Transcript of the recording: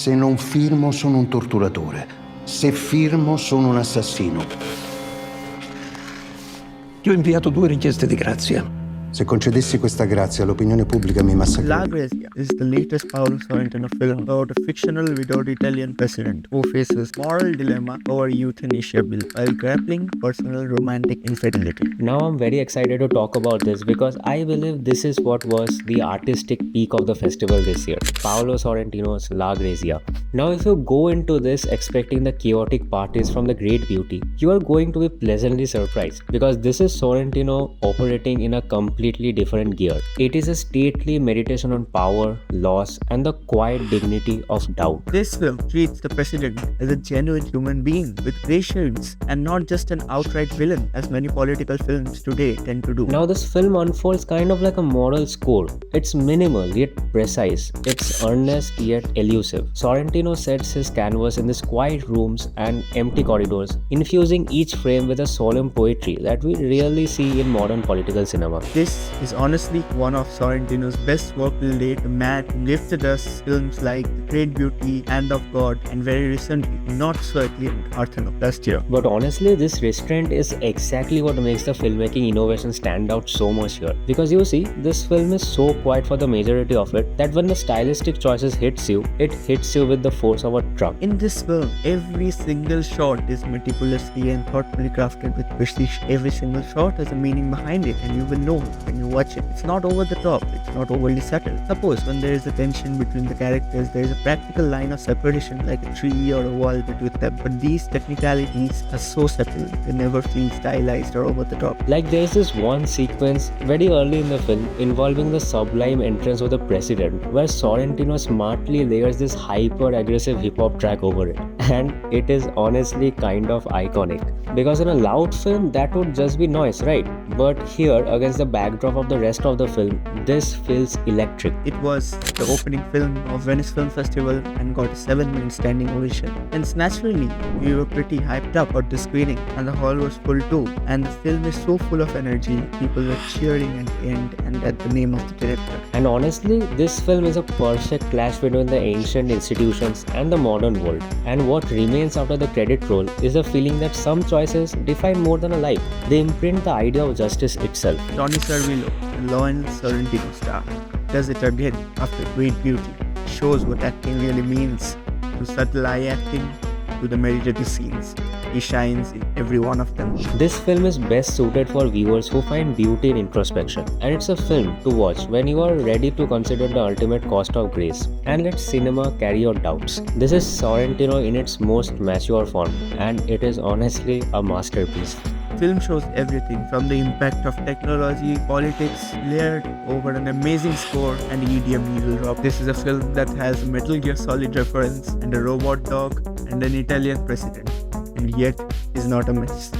Se non firmo sono un torturatore. Se firmo sono un assassino. Ti ho inviato 2 richieste di grazia. Se concedessi questa grazia, l'opinione pubblica mi La massacrerebbe. Grazia is the latest Paolo Sorrentino film about a fictional widowed Italian president who faces moral dilemma over euthanasia bill while grappling personal romantic infidelity. Now I'm very excited to talk about this because I believe this is what was the artistic peak of the festival this year, Paolo Sorrentino's La Grazia. Now if you go into this expecting the chaotic parties from the great beauty, you are going to be pleasantly surprised because this is Sorrentino operating in a completely different gear. It is a stately meditation on power, loss, and the quiet dignity of doubt. This film treats the president as a genuine human being with patience and not just an outright villain as many political films today tend to do. Now this film unfolds kind of like a moral score. It's minimal yet precise. It's earnest yet elusive. Sorrentino sets his canvas in these quiet rooms and empty corridors, infusing each frame with a solemn poetry that we rarely see in modern political cinema. This is honestly one of Sorrentino's best work till date. The man who gifted us films like The Great Beauty, Hand of God, and very recently, Not So Acclaimed, Arthano last year. But honestly, this restraint is exactly what makes the filmmaking innovation stand out so much here. Because you see, this film is so quiet for the majority of it that when the stylistic choices hits you, it hits you with the force of a truck. In this film, every single shot is meticulously and thoughtfully crafted with precision. Every single shot has a meaning behind it, and you will know when you watch it. It's not over the top, it's not overly subtle. Suppose when there is a tension between the characters, there is a practical line of separation like a tree or a wall between them. But these technicalities are so subtle, they never feel stylized or over the top. Like there's this one sequence very early in the film involving the sublime entrance of the president where Sorrentino smartly layers this hyper-aggressive hip-hop track over it. And it is honestly kind of iconic. Because in a loud film, that would just be noise, right? But here, against the backdrop of the rest of the film, this feels electric. It was the opening film of Venice Film Festival and got a 7-minute standing ovation. And naturally, we were pretty hyped up at the screening and the hall was full too. And the film is so full of energy, people were cheering at the end and at the name of the director. And honestly, this film is a perfect clash between the ancient institutions and the modern world. And what remains after the credit roll is the feeling that some choices define more than a life. They imprint the idea of justice itself. Tony Servillo, the loyal Sorrentino star, does it again after Great Beauty. Shows what acting really means, to subtle eye acting, to the meditative scenes. He shines in every one of them. This film is best suited for viewers who find beauty in introspection, and it's a film to watch when you are ready to consider the ultimate cost of grace and let cinema carry your doubts. This is Sorrentino in its most mature form, and it is honestly a masterpiece. Film shows everything from the impact of technology, politics, layered over an amazing score and EDM needle drop. This is a film that has a Metal Gear Solid reference and a robot dog and an Italian president, and yet is not a mess.